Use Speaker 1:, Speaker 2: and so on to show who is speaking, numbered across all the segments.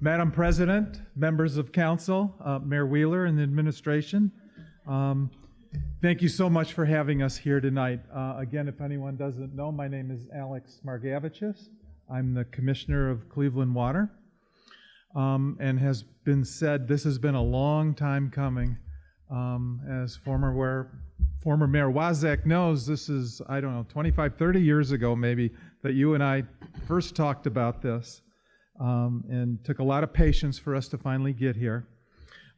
Speaker 1: Madam President, members of council, Mayor Wheeler and the administration, thank you so much for having us here tonight. Again, if anyone doesn't know, my name is Alex Margavicius. I'm the Commissioner of Cleveland Water. And has been said, this has been a long time coming. As former Mayor Wazak knows, this is, 25, 30 years ago maybe, that you and I first talked about this. And took a lot of patience for us to finally get here.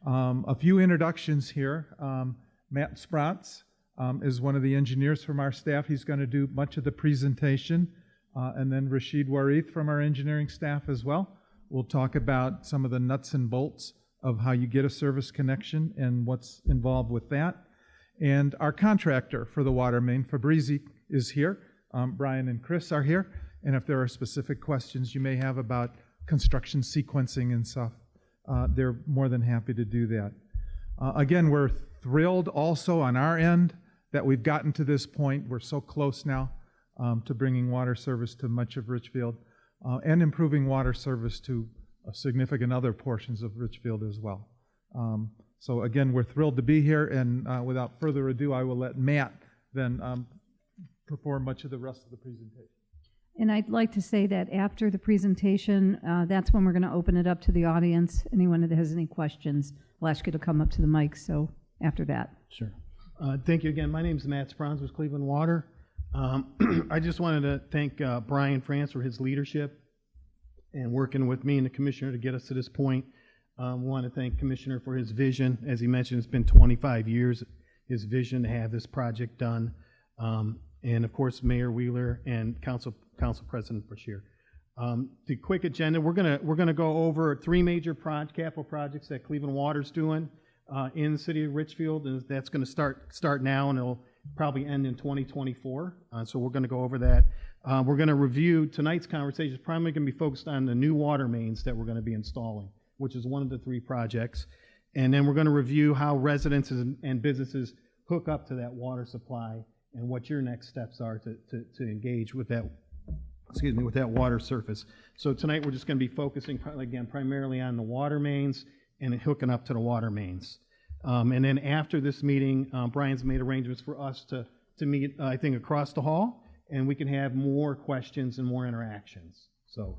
Speaker 1: A few introductions here. Matt Sprotz is one of the engineers from our staff. He's going to do much of the presentation. And then Rashid Warith from our engineering staff as well. We'll talk about some of the nuts and bolts of how you get a service connection and what's involved with that. And our contractor for the water main, Fabrizi, is here. Brian and Chris are here. And if there are specific questions you may have about construction sequencing and stuff, they're more than happy to do that. Again, we're thrilled also on our end that we've gotten to this point. We're so close now to bringing water service to much of Richfield and improving water service to significant other portions of Richfield as well. So again, we're thrilled to be here, and without further ado, I will let Matt then perform much of the rest of the presentation.
Speaker 2: And I'd like to say that after the presentation, that's when we're going to open it up to the audience. Anyone that has any questions, I'll ask you to come up to the mic, so after that.
Speaker 3: Sure. Thank you again. My name is Matt Sprons with Cleveland Water. I just wanted to thank Brian France for his leadership and working with me and the Commissioner to get us to this point. I want to thank Commissioner for his vision. As he mentioned, it's been 25 years, his vision to have this project done. And of course, Mayor Wheeler and Council President Bashir. The quick agenda: we're gonna go over three major capital projects that Cleveland Water's doing in the city of Richfield, and that's going to start now, and it'll probably end in 2024. So we're going to go over that. We're going to review tonight's conversation. Is primarily going to be focused on the new water mains that we're going to be installing, which is one of the three projects, and then we're going to review how residents and businesses hook up to that water supply and what your next steps are to engage with that. With that water surface. So tonight we're just going to be focusing primarily on the water mains and hooking up to the water mains. And then after this meeting, Brian's made arrangements for us to meet, I think, across the hall, and we can have more questions and more interactions. So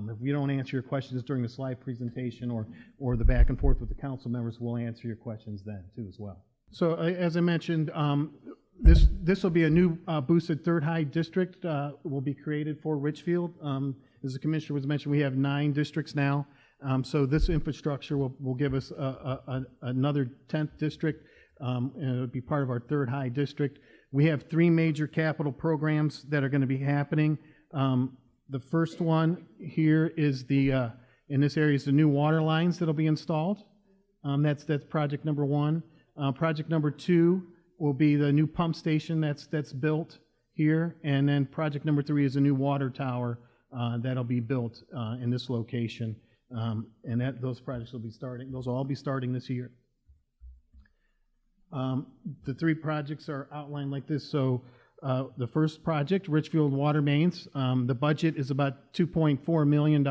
Speaker 3: if we don't answer your questions during the slide presentation or the back and forth with the council members, we'll answer your questions then too as well. So as I mentioned, this will be a new boosted third high district will be created for Richfield. As the Commissioner was mentioned, we have 9 districts now. So this infrastructure will give us another 10th district, and it'll be part of our third high district. We have 3 major capital programs that are going to be happening. The first one here is in this area is the new water lines that'll be installed. That's project number 1. Project number 2 will be the new pump station that's built here, and then project number 3 is a new water tower that'll be built in this location, and those projects will be starting. Those will all be starting this year. The 3 projects are outlined like this. So the first project, Richfield Water Mains, the budget is about $2.4 million,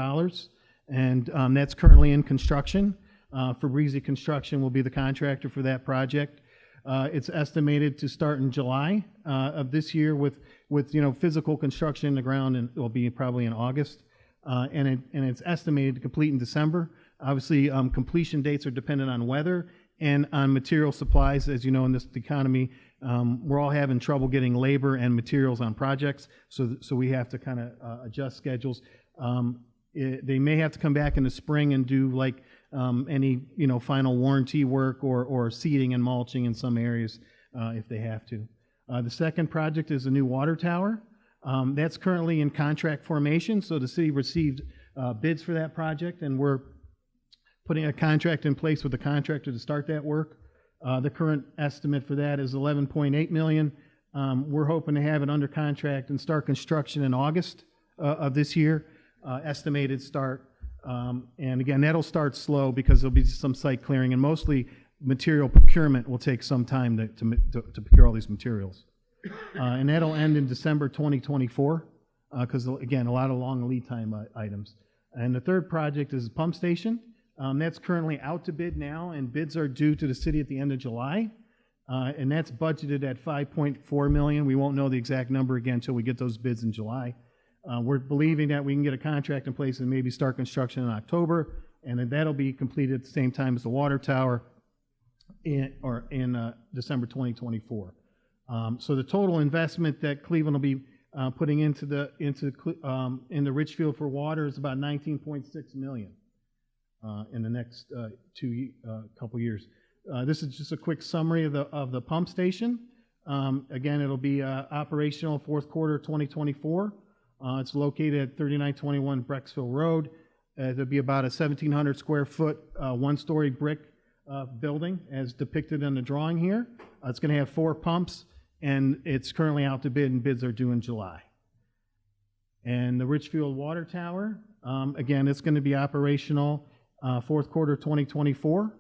Speaker 3: and that's currently in construction. Fabrizi Construction will be the contractor for that project. It's estimated to start in July of this year with physical construction in the ground, and it will be probably in August. And it's estimated to complete in December. Obviously, completion dates are dependent on weather and on material supplies. As you know, in this economy, we're all having trouble getting labor and materials on projects, so we have to kind of adjust schedules. They may have to come back in the spring and do like any final warranty work or seeding and mulching in some areas if they have to. The second project is a new water tower. That's currently in contract formation, so the city received bids for that project, and we're putting a contract in place with the contractor to start that work. The current estimate for that is $11.8 million. We're hoping to have it under contract and start construction in August of this year. Estimated start. And again, that'll start slow because there'll be some site clearing, and mostly material procurement will take some time to procure all these materials. And that'll end in December 2024 because, again, a lot of long lead time items. And the third project is a pump station. That's currently out to bid now, and bids are due to the city at the end of July. And that's budgeted at $5.4 million. We won't know the exact number again until we get those bids in July. We're believing that we can get a contract in place and maybe start construction in October, and then that'll be completed at the same time as the water tower in December 2024. So the total investment that Cleveland will be putting into the Richfield for water is about $19.6 million in the next couple years. This is just a quick summary of the pump station. Again, it'll be operational fourth quarter 2024. It's located at 3921 Brecksville Road. There'll be about a 1,700 square foot, one-story brick building as depicted in the drawing here. It's going to have 4 pumps, and it's currently out to bid, and bids are due in July. And the Richfield Water Tower, again, it's going to be operational fourth quarter 2024.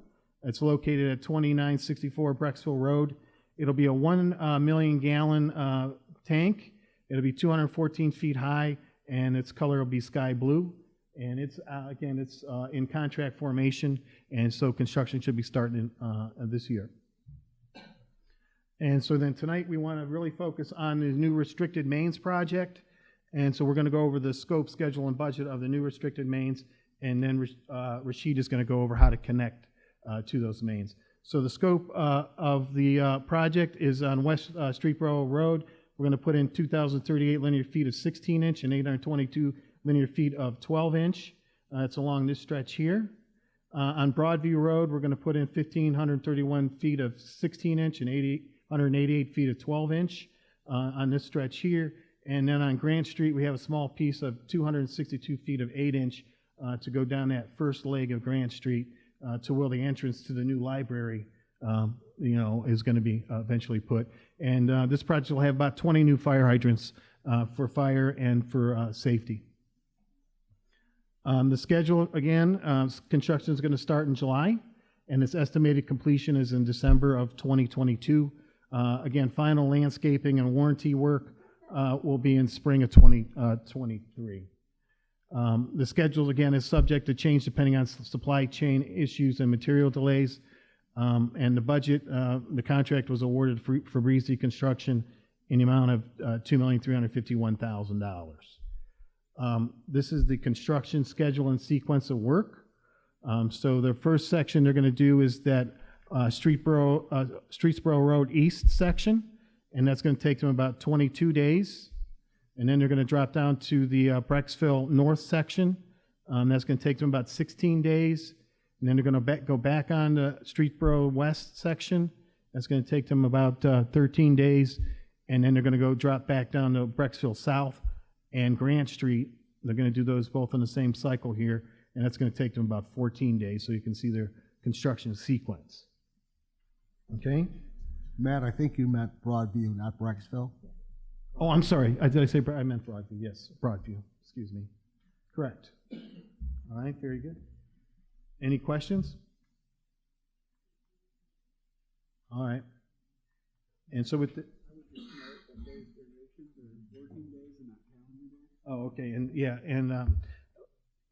Speaker 3: It's located at 2964 Brecksville Road. It'll be a 1 million gallon tank. It'll be 214 feet high, and its color will be sky blue. And it's, again, it's in contract formation, and so construction should be starting this year. And so then tonight we want to really focus on the new restricted mains project. And so we're going to go over the scope, schedule, and budget of the new restricted mains, and then Rashid is going to go over how to connect to those mains. So the scope of the project is on West Streetboro Road. We're going to put in 2,038 linear feet of 16-inch and 822 linear feet of 12-inch. It's along this stretch here. On Broadview Road, we're going to put in 1,531 feet of 16-inch and 188 feet of 12-inch on this stretch here. And then on Grant Street, we have a small piece of 262 feet of 8-inch to go down that first leg of Grant Street to where the entrance to the new library is going to be eventually put. And this project will have about 20 new fire hydrants for fire and for safety. The schedule, again, construction is going to start in July, and its estimated completion is in December of 2022. Again, final landscaping and warranty work will be in spring of 2023. The schedule, again, is subject to change depending on supply chain issues and material delays. And the budget, the contract was awarded for Breezy Construction in the amount of $2,351,000. This is the construction schedule and sequence of work. So the first section they're going to do is that Streetsboro Road East section, and that's going to take them about 22 days. And then they're going to drop down to the Brecksville North section. That's going to take them about 16 days. And then they're going to go back on the Streetsboro West section. That's going to take them about 13 days. And then they're going to go drop back down to Brecksville South and Grant Street. They're going to do those both in the same cycle here. And that's going to take them about 14 days, so you can see their construction sequence. Okay?
Speaker 4: Matt, I think you meant Broadview, not Brecksville.
Speaker 3: Oh, I'm sorry. Did I say I meant Broadview? Yes, Broadview. Excuse me. Correct. All right, very good. Any questions? All right. And so with the... Oh, okay. And yeah, and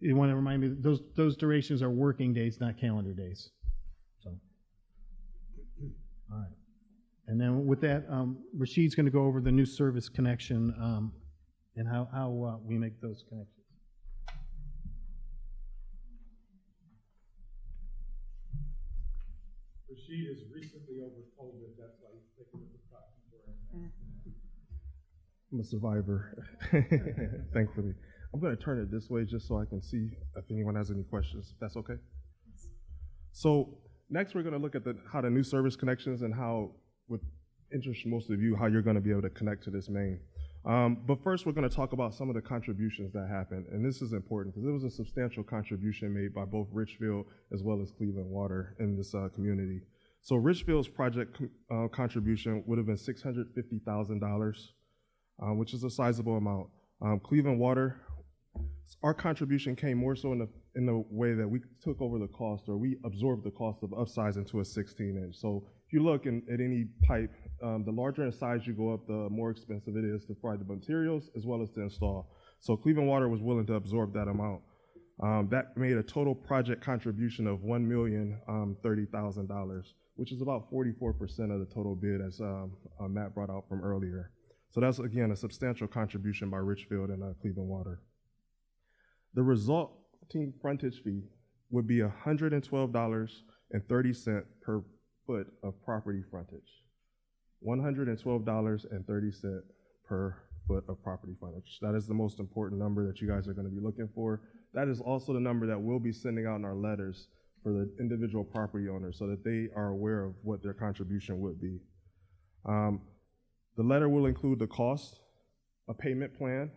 Speaker 3: you want to remind me, those durations are working days, not calendar days. So, all right. And then with that, Rashid's going to go over the new service connection and how we make those connections.
Speaker 1: Rashid is recently over COVID, that's why he's taking the precautions for him.
Speaker 5: I'm a survivor, thankfully. I'm going to turn it this way just so I can see if anyone has any questions, if that's okay. So next we're going to look at how the new service connections and how, with interest most of you, how you're going to be able to connect to this main. But first we're going to talk about some of the contributions that happened. And this is important because there was a substantial contribution made by both Richfield as well as Cleveland Water in this community. So Richfield's project contribution would have been $650,000. Which is a sizable amount. Cleveland Water, our contribution came more so in the way that we took over the cost, or we absorbed the cost of upsizing to a 16-inch. So if you look at any pipe, the larger in size you go up, the more expensive it is to provide the materials as well as to install. So Cleveland Water was willing to absorb that amount. That made a total project contribution of $1,030,000, which is about 44% of the total bid, as Matt brought out from earlier. So that's, again, a substantial contribution by Richfield and Cleveland Water. The resulting frontage fee would be $112.30 per foot of property frontage. $112.30 per foot of property frontage. That is the most important number that you guys are going to be looking for. That is also the number that we'll be sending out in our letters for the individual property owners so that they are aware of what their contribution would be. The letter will include the cost, a payment plan.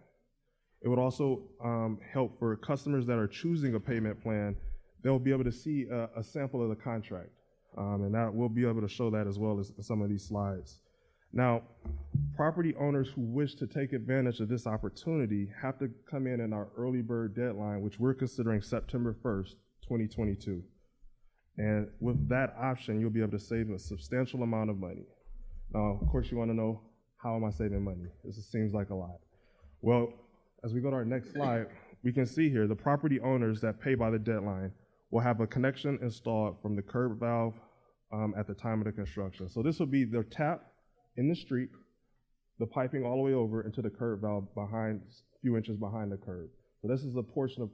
Speaker 5: It would also help for customers that are choosing a payment plan. They'll be able to see a sample of the contract, and that we'll be able to show that as well as some of these slides. Now, property owners who wish to take advantage of this opportunity have to come in our early bird deadline, which we're considering September 1st, 2022. And with that option, you'll be able to save a substantial amount of money. Now, of course, you want to know, how am I saving money? This seems like a lot. Well, as we go to our next slide, we can see here the property owners that pay by the deadline will have a connection installed from the curb valve at the time of the construction. So this will be their tap in the street, the piping all the way over into the curb valve behind, a few inches behind the curb. So this is a portion of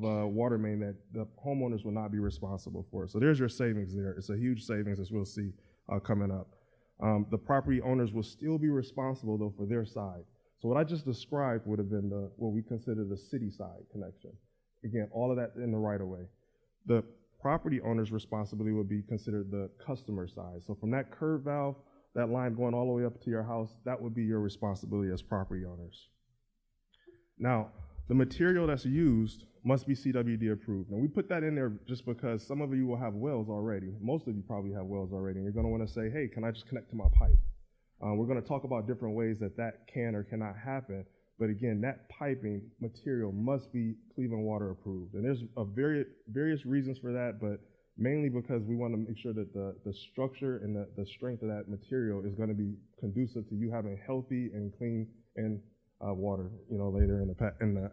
Speaker 5: water main that the homeowners will not be responsible for. So there's your savings there. It's a huge savings, as we'll see coming up. The property owners will still be responsible, though, for their side. So what I just described would have been what we consider the city side connection. Again, all of that in the right of way. The property owner's responsibility would be considered the customer side. So from that curb valve, that line going all the way up to your house, that would be your responsibility as property owners. Now, the material that's used must be CWD approved. And we put that in there just because some of you will have wells already. Most of you probably have wells already. And you're going to want to say, hey, can I just connect to my pipe? We're going to talk about different ways that can or cannot happen. But again, that piping material must be Cleveland Water approved. And there's various reasons for that, but mainly because we want to make sure that the structure and the strength of that material is going to be conducive to you having healthy and clean and water, later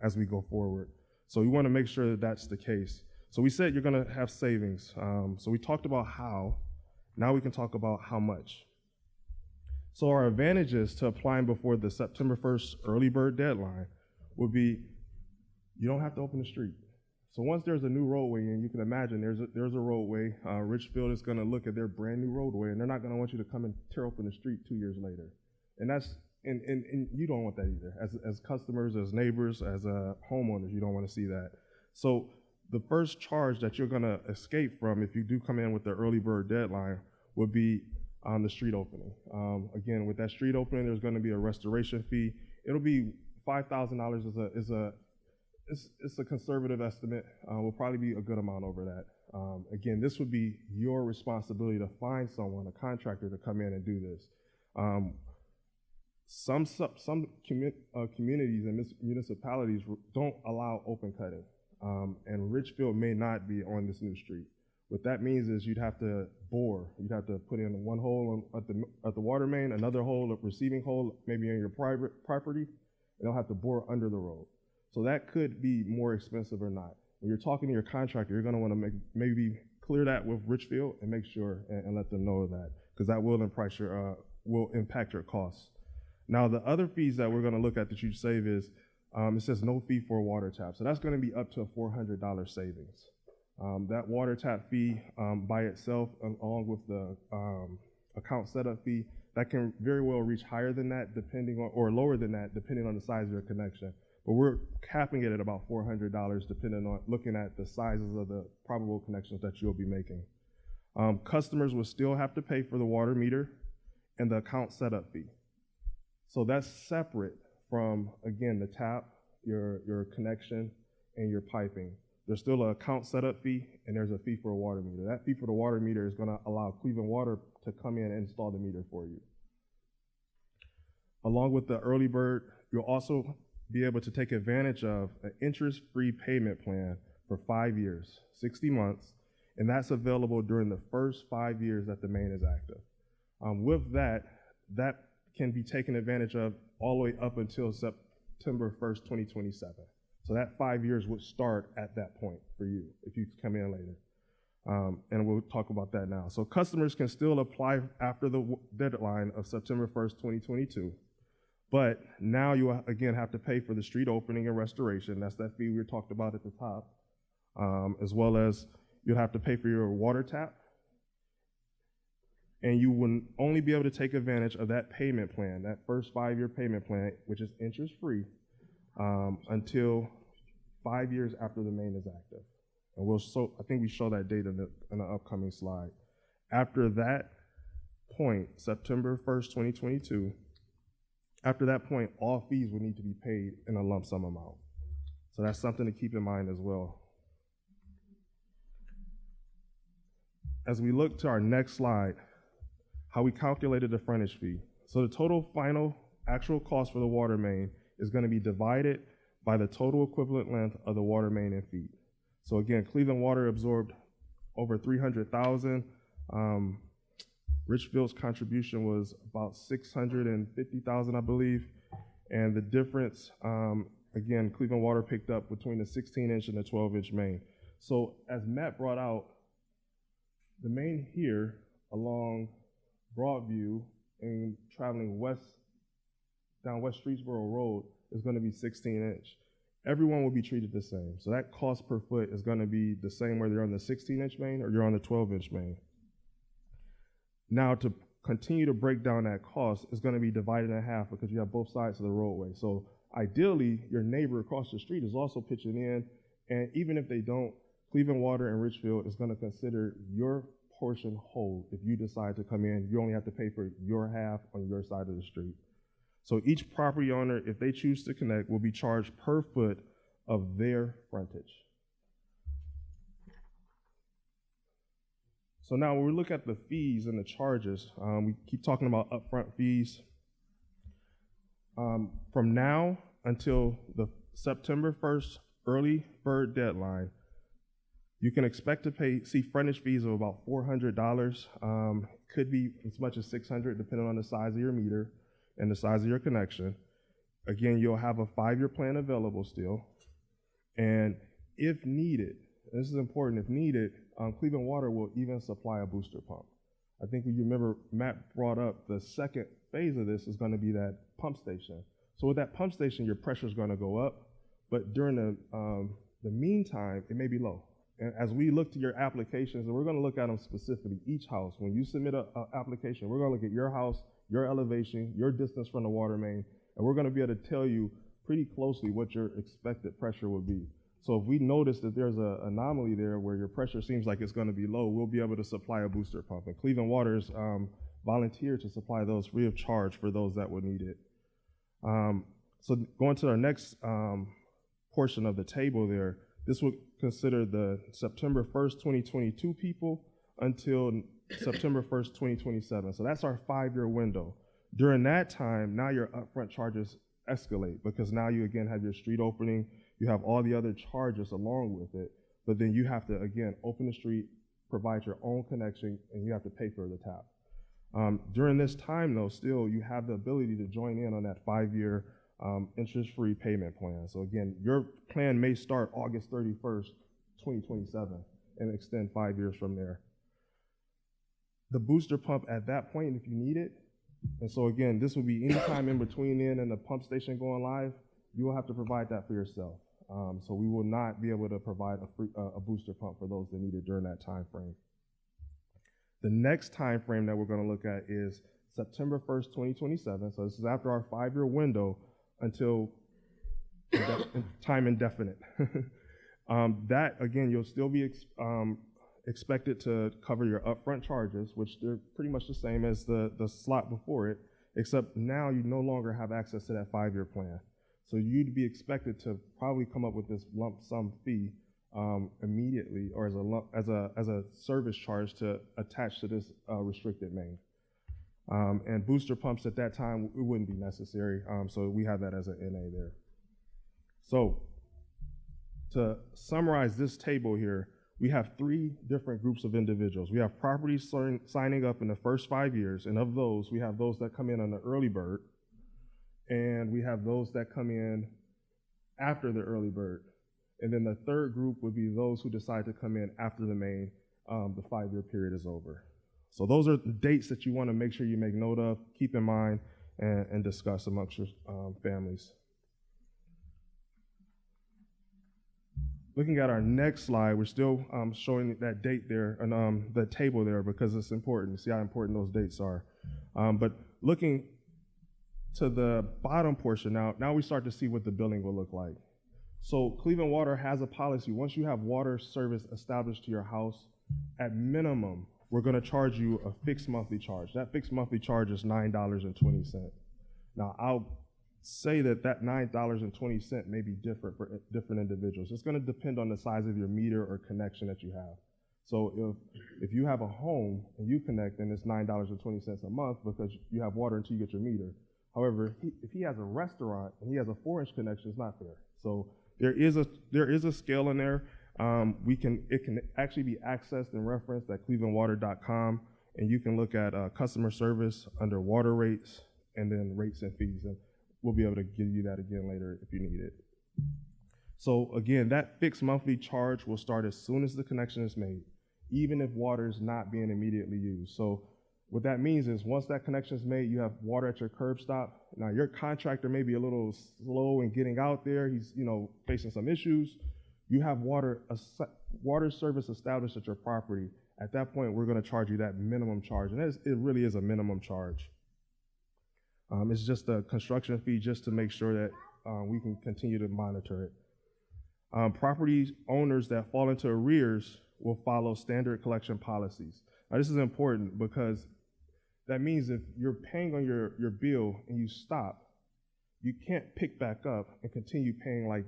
Speaker 5: as we go forward. So we want to make sure that that's the case. So we said you're going to have savings. So we talked about how. Now we can talk about how much. So our advantages to applying before the September 1st early bird deadline would be you don't have to open the street. So once there's a new roadway, and you can imagine there's a roadway, Richfield is going to look at their brand new roadway, and they're not going to want you to come and tear open the street 2 years later. And that's and you don't want that either. As customers, as neighbors, as homeowners, you don't want to see that. So the first charge that you're going to escape from if you do come in with the early bird deadline would be on the street opening. Again, with that street opening, there's going to be a restoration fee. It'll be $5,000 it's a conservative estimate. Will probably be a good amount over that. Again, this would be your responsibility to find someone, a contractor, to come in and do this. Some communities and municipalities don't allow open cutting, and Richfield may not be on this new street. What that means is you'd have to bore. You'd have to put in one hole at the water main, another hole, a receiving hole, maybe on your private property, and they'll have to bore under the road. So that could be more expensive or not. When you're talking to your contractor, you're going to want to maybe clear that with Richfield and make sure and let them know that, because that will impact your costs. Now, the other fees that we're going to look at that you save is, it says no fee for a water tap. So that's going to be up to a $400 savings. That water tap fee by itself, along with the account setup fee, that can very well reach higher than that, or lower than that, depending on the size of your connection. But we're capping it at about $400, depending on looking at the sizes of the probable connections that you'll be making. Customers will still have to pay for the water meter and the account setup fee. So that's separate from, again, the tap, your connection, and your piping. There's still an account setup fee, and there's a fee for a water meter. That fee for the water meter is going to allow Cleveland Water to come in and install the meter for you. Along with the early bird, you'll also be able to take advantage of an interest-free payment plan for 5 years, 60 months, and that's available during the first 5 years that the main is active. With that can be taken advantage of all the way up until September 1st, 2027. So So that 5 years would start at that point for you if you come in later. And we'll talk about that now. So customers can still apply after the deadline of September 1st, 2022. But now you again have to pay for the street opening and restoration. That's that fee we talked about at the top. As well as you'll have to pay for your water tap. And you will only be able to take advantage of that payment plan, that first 5-year payment plan, which is interest-free, until 5 years after the main is active. And I think we show that data in the upcoming slide. After that point, September 1st, 2022, after that point, all fees would need to be paid in a lump sum amount. So that's something to keep in mind as well. As we look to our next slide, how we calculated the frontage fee. So the total final actual cost for the water main is going to be divided by the total equivalent length of the water main in feet. So again, Cleveland Water absorbed over 300,000. Richfield's contribution was about 650,000, I believe. And the difference, again, Cleveland Water picked up between the 16-inch and the 12-inch main. So as Matt brought out, the main here along Broadview and traveling west down West Streetsboro Road is going to be 16-inch. Everyone will be treated the same. So that cost per foot is going to be the same whether you're on the 16-inch main or you're on the 12-inch main. Now to continue to break down that cost is going to be divided in half because you have both sides of the roadway. So ideally, your neighbor across the street is also pitching in, and even if they don't, Cleveland Water and Richfield is going to consider your portion whole. If you decide to come in, you only have to pay for your half on your side of the street. So each property owner, if they choose to connect, will be charged per foot of their frontage. So now when we look at the fees and the charges, we keep talking about upfront fees. From now until the September 1st early bird deadline, you can expect to see frontage fees of about $400. Could be as much as $600 depending on the size of your meter and the size of your connection. Again, you'll have a 5-year plan available still. And if needed, this is important, if needed, Cleveland Water will even supply a booster pump. I think you remember Matt brought up the second phase of this is going to be that pump station. So with that pump station, your pressure is going to go up, but during the meantime, it may be low. And as we look to your applications, and we're going to look at them specifically, each house, when you submit an application, we're going to look at your house, your elevation, your distance from the water main, and we're going to be able to tell you pretty closely what your expected pressure will be. So if we notice that there's an anomaly there where your pressure seems like it's going to be low, we'll be able to supply a booster pump. And Cleveland Water's volunteered to supply those free of charge for those that would need it. So going to our next portion of the table there, this would consider the September 1st, 2022 people until September 1st, 2027. So that's our 5-year window. During that time, now your upfront charges escalate because now you again have your street opening, you have all the other charges along with it, but then you have to again open the street, provide your own connection, and you have to pay for the tap. During this time though, still you have the ability to join in on that 5-year interest-free payment plan. So again, your plan may start August 31st, 2027 and extend 5 years from there. The booster pump at that point, if you need it, and so again, this will be any time in between then and the pump station going live, you will have to provide that for yourself. So we will not be able to provide a booster pump for those that need it during that time frame. The next time frame that we're going to look at is September 1st, 2027. So this is after our 5-year window until time indefinite. That, again, you'll still be expected to cover your upfront charges, which they're pretty much the same as the slot before it, except now you no longer have access to that 5-year plan. So you'd be expected to probably come up with this lump sum fee immediately, or as a service charge to attach to this restricted main. And booster pumps at that time, it wouldn't be necessary, so we have that as an NA there. So to summarize this table here, we have 3 different groups of individuals. We have properties signing up in the first 5 years, and of those, we have those that come in on the early bird, and we have those that come in after the early bird. And then the third group would be those who decide to come in after the main, the 5-year period is over. So those are the dates that you want to make sure you make note of, keep in mind, and discuss amongst your families. Looking at our next slide, we're still showing that date there and the table there because it's important. See how important those dates are. But looking to the bottom portion now we start to see what the billing will look like. So Cleveland Water has a policy. Once you have water service established to your house, at minimum, we're going to charge you a fixed monthly charge. That fixed monthly charge is $9.20. Now, I'll say that $9.20 may be different for different individuals. It's going to depend on the size of your meter or connection that you have. So if you have a home and you connect, then it's $9.20 a month because you have water until you get your meter. However, if he has a restaurant and he has a 4-inch connection, it's not fair. So there is a scale in there. It can actually be accessed and referenced at clevelandwater.com, and you can look at customer service under water rates and then rates and fees, and we'll be able to give you that again later if you need it. So again, that fixed monthly charge will start as soon as the connection is made, even if water is not being immediately used. So what that means is once that connection is made, you have water at your curb stop. Now your contractor may be a little slow in getting out there. He's facing some issues. You have water service established at your property. At that point, we're going to charge you that minimum charge, and it really is a minimum charge. It's just a construction fee just to make sure that we can continue to monitor it. Property owners that fall into arrears will follow standard collection policies. Now, this is important because that means if you're paying on your bill and you stop, you can't pick back up and continue paying like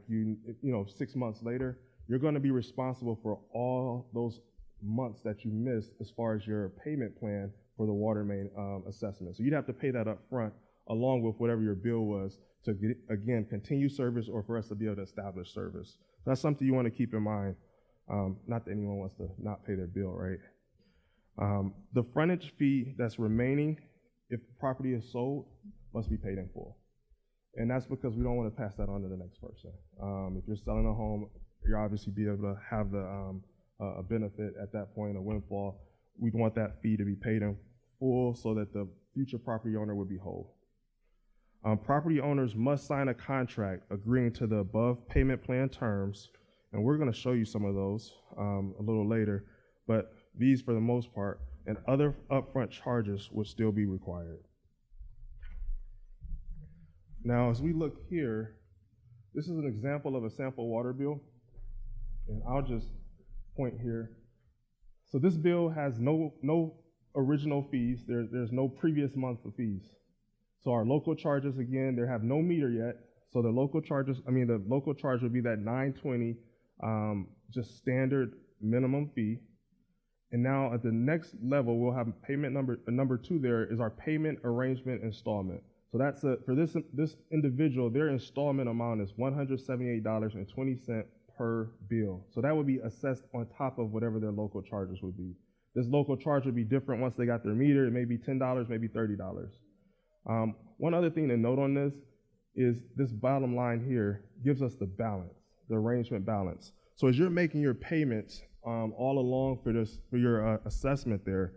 Speaker 5: 6 months later. You're going to be responsible for all those months that you missed as far as your payment plan for the water main assessment. So you'd have to pay that up front along with whatever your bill was to, again, continue service or for us to be able to establish service. So that's something you want to keep in mind. Not that anyone wants to not pay their bill, right? The frontage fee that's remaining, if the property is sold, must be paid in full. And that's because we don't want to pass that on to the next person. If you're selling a home, you're obviously be able to have the a benefit at that point, a windfall. We'd want that fee to be paid in full so that the future property owner would be whole. Property owners must sign a contract agreeing to the above payment plan terms, and we're going to show you some of those a little later, but these for the most part, and other upfront charges will still be required. Now, as we look here, this is an example of a sample water bill, and I'll just point here. So this bill has no original fees. There's no previous month of fees. So our local charges, again, they have no meter yet. So the local charge would be that $9.20, just standard minimum fee. And now at the next level, we'll have payment number 2 there is our payment arrangement installment. So that's for this individual, their installment amount is $178.20 per bill. So that would be assessed on top of whatever their local charges would be. This local charge would be different once they got their meter. It may be $10, maybe $30. One other thing to note on this is this bottom line here gives us the balance, the arrangement balance. So as you're making your payments all along for your assessment there,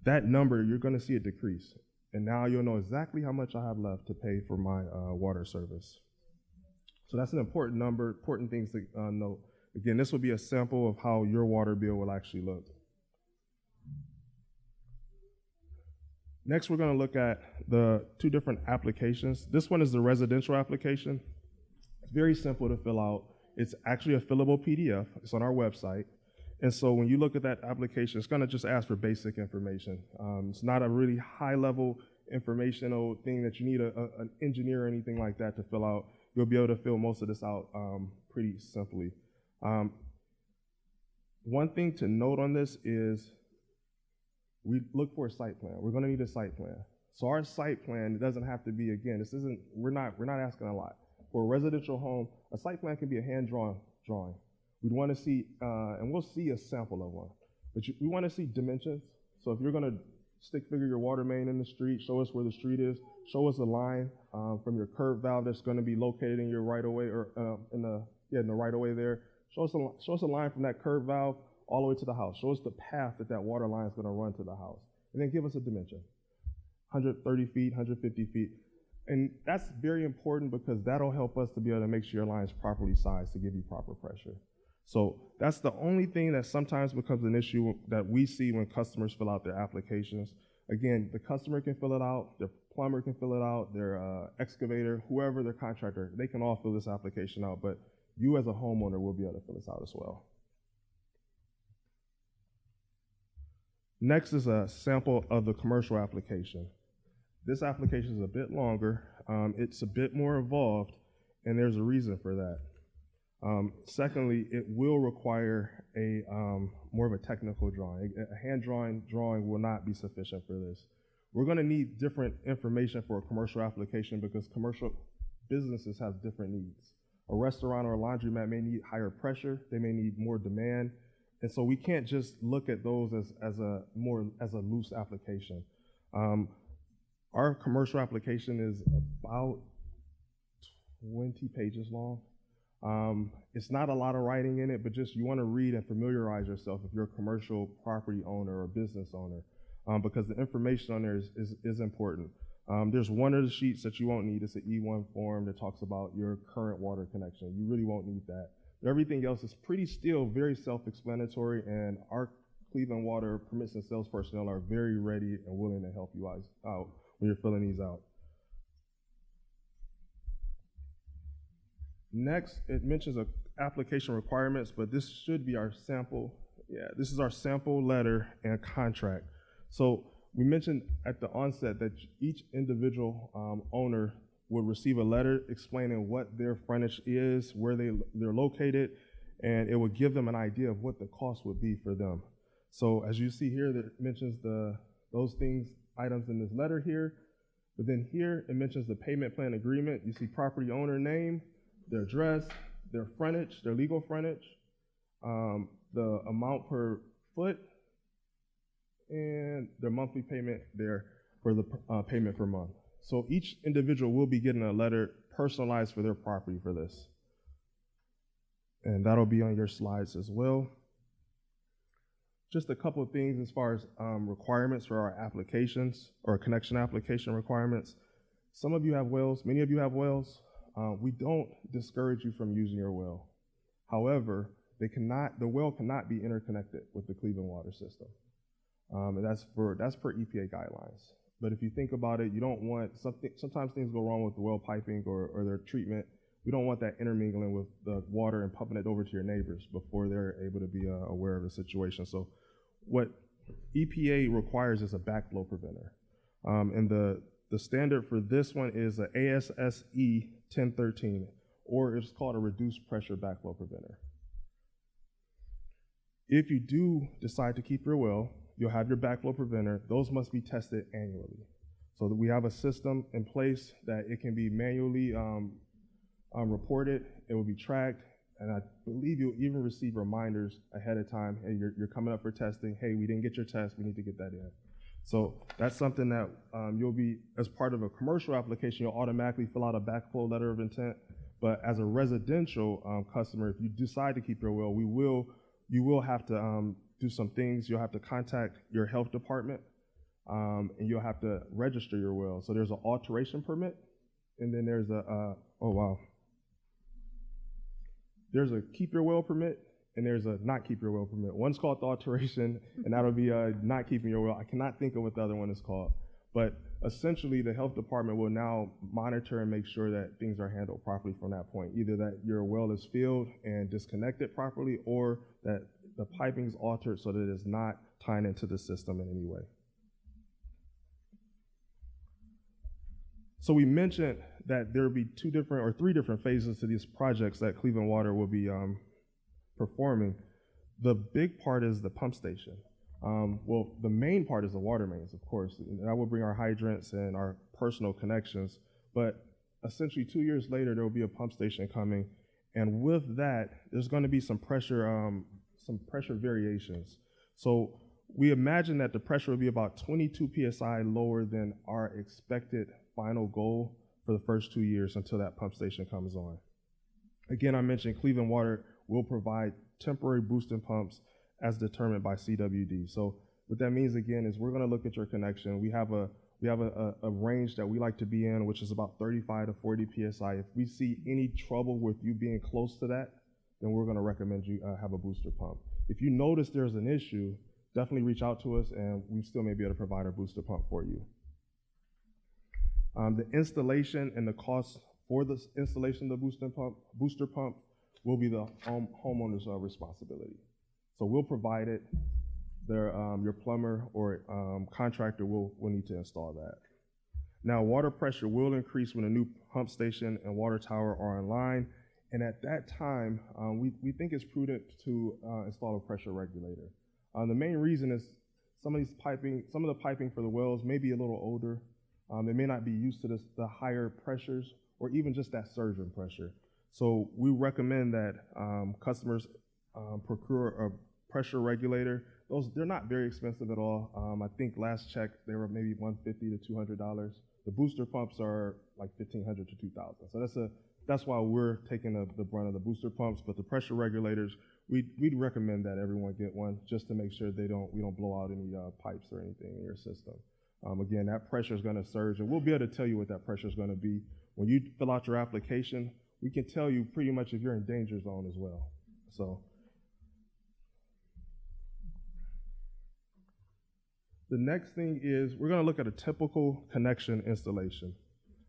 Speaker 5: that number, you're going to see it decrease. And now you'll know exactly how much I have left to pay for my water service. So that's an important number, important things to note. Again, this will be a sample of how your water bill will actually look. Next, we're going to look at the 2 different applications. This one is the residential application. It's very simple to fill out. It's actually a fillable PDF. It's on our website. And so when you look at that application, it's going to just ask for basic information. It's not a really high-level informational thing that you need an engineer or anything like that to fill out. You'll be able to fill most of this out pretty simply. One thing to note on this is we look for a site plan. We're going to need a site plan. So our site plan, it doesn't have to be, again, we're not asking a lot. For a residential home, a site plan can be a hand-drawn drawing. We'd want to see, and we'll see a sample of one, but we want to see dimensions. So if you're going to stick figure your water main in the street, show us where the street is, show us a line from your curb valve that's going to be located in your right-of-way or in the right-of-way there. Show us a line from that curb valve all the way to the house. Show us the path that water line is going to run to the house. And then give us a dimension, 130 feet, 150 feet. And that's very important because that'll help us to be able to make sure your line is properly sized to give you proper pressure. So that's the only thing that sometimes becomes an issue that we see when customers fill out their applications. Again, the customer can fill it out, the plumber can fill it out, their excavator, whoever their contractor, they can all fill this application out, but you as a homeowner will be able to fill this out as well. Next is a sample of the commercial application. This application is a bit longer, it's a bit more involved, and there's a reason for that. Secondly, it will require a more of a technical drawing. A hand-drawn drawing will not be sufficient for this. We're going to need different information for a commercial application because commercial businesses have different needs. A restaurant or a laundromat may need higher pressure, they may need more demand, and so we can't just look at those as a loose application. Our commercial application is about 20 pages long. It's not a lot of writing in it, but just you want to read and familiarize yourself if you're a commercial property owner or business owner, because the information on there is important. There's one of the sheets that you won't need. It's an E1 form that talks about your current water connection. You really won't need that. But everything else is still very self-explanatory, and our Cleveland Water permits and sales personnel are very ready and willing to help you guys out when you're filling these out. Next, it mentions application requirements, but this should be our sample. Yeah, this is our sample letter and contract. So we mentioned at the onset that each individual owner would receive a letter explaining what their frontage is, where they're located, and it would give them an idea of what the cost would be for them. So as you see here, that mentions those items in this letter here, but then here it mentions the payment plan agreement. You see property owner name, their address, their frontage, their legal frontage, the amount per foot, and their monthly payment there for the payment per month. So each individual will be getting a letter personalized for their property for this. And that'll be on your slides as well. Just a couple of things as far as requirements for our applications or connection application requirements. Some of you have wells, many of you have wells. We don't discourage you from using your well. However, the well cannot be interconnected with the Cleveland water system. And that's per EPA guidelines. But if you think about it, you don't want sometimes things go wrong with the well piping or their treatment. We don't want that intermingling with the water and pumping it over to your neighbors before they're able to be aware of the situation. So what EPA requires is a backflow preventer. And the standard for this one is a ASSE 1013, or it's called a reduced pressure backflow preventer. If you do decide to keep your well, you'll have your backflow preventer. Those must be tested annually. So that we have a system in place that it can be manually reported, it will be tracked, and I believe you'll even receive reminders ahead of time. Hey, you're coming up for testing. Hey, we didn't get your test, we need to get that in. So that's something that you'll be, as part of a commercial application, you'll automatically fill out a backflow letter of intent. But as a residential customer, if you decide to keep your well, you will have to do some things. You'll have to contact your health department, and you'll have to register your well. So there's an alteration permit, and then there's there's a keep your well permit, and there's a not keep your well permit. One's called the alteration, and that'll be not keeping your well. I cannot think of what the other one is called. But essentially, the health department will now monitor and make sure that things are handled properly from that point. Either that your well is filled and disconnected properly, or that the piping is altered so that it is not tying into the system in any way. So we mentioned that there will be 3 different phases to these projects that Cleveland Water will be performing. The big part is the pump station. Well, the main part is the water mains, of course. And that will bring our hydrants and our personal connections. But essentially 2 years later, there will be a pump station coming. And with that, there's going to be some pressure variations. So we imagine that the pressure will be about 22 psi lower than our expected final goal for the first 2 years until that pump station comes on. Again, I mentioned Cleveland Water will provide temporary boosting pumps as determined by CWD. So what that means again is we're going to look at your connection. We have a range that we like to be in, which is about 35 to 40 psi. If we see any trouble with you being close to that, then we're going to recommend you have a booster pump. If you notice there's an issue, definitely reach out to us, and we still may be able to provide a booster pump for you. The installation and the cost for the installation of the booster pump will be the homeowner's responsibility. So we'll provide it. Your plumber or contractor will need to install that. Now, water pressure will increase when a new pump station and water tower are online, and at that time, we think it's prudent to install a pressure regulator. The main reason is some of the piping for the wells may be a little older. They may not be used to the higher pressures or even just that surge in pressure. So we recommend that customers procure a pressure regulator. They're not very expensive at all. I think last check they were maybe $150 to $200. The booster pumps are like $1,500 to $2,000. So that's why we're taking the brunt of the booster pumps. But the pressure regulators, we'd recommend that everyone get one just to make sure we don't blow out any pipes or anything in your system. Again, that pressure is going to surge, and we'll be able to tell you what that pressure is going to be. When you fill out your application, we can tell you pretty much if you're in danger zone as well. So the next thing is we're going to look at a typical connection installation.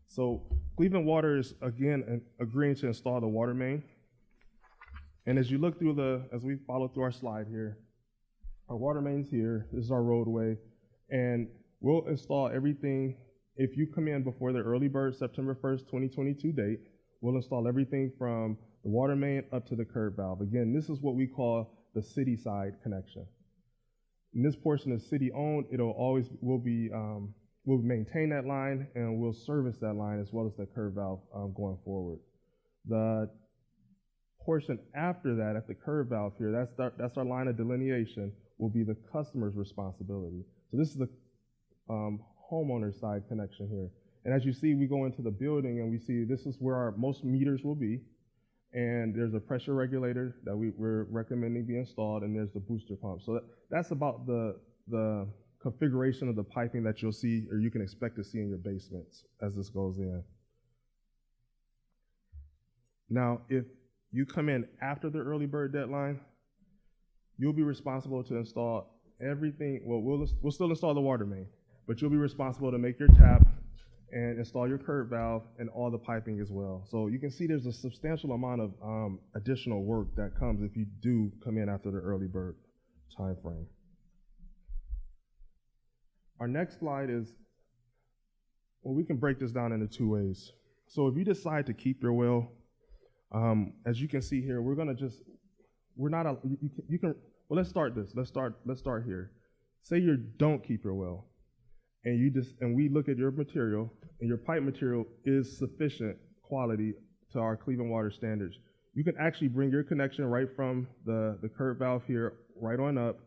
Speaker 5: So Cleveland Water is, again, agreeing to install the water main. And as you look through as we follow through our slide here, our water main's here. This is our roadway. And we'll install everything. If you come in before the early bird September 1st, 2022 date, we'll install everything from the water main up to the curb valve. Again, this is what we call the city side connection. And this portion is city owned. We'll maintain that line and we'll service that line as well as the curb valve going forward. The portion after that, at the curb valve here, that's our line of delineation, will be the customer's responsibility. So this is the homeowner side connection here. And as you see, we go into the building and we see this is where our most meters will be. And there's a pressure regulator that we're recommending be installed, and there's the booster pump. So that's about the configuration of the piping that you'll see or you can expect to see in your basements as this goes in. Now, if you come in after the early bird deadline, you'll be responsible to install everything. Well, we'll still install the water main, but you'll be responsible to make your tap and install your curb valve and all the piping as well. So you can see there's a substantial amount of additional work that comes if you do come in after the early bird time frame. Our next slide is, well, we can break this down into two ways. So if you decide to keep your well, as you can see here, let's start this. Let's start here. Say you don't keep your well, and we look at your material, and your pipe material is sufficient quality to our Cleveland Water standards. You can actually bring your connection right from the curb valve here right on up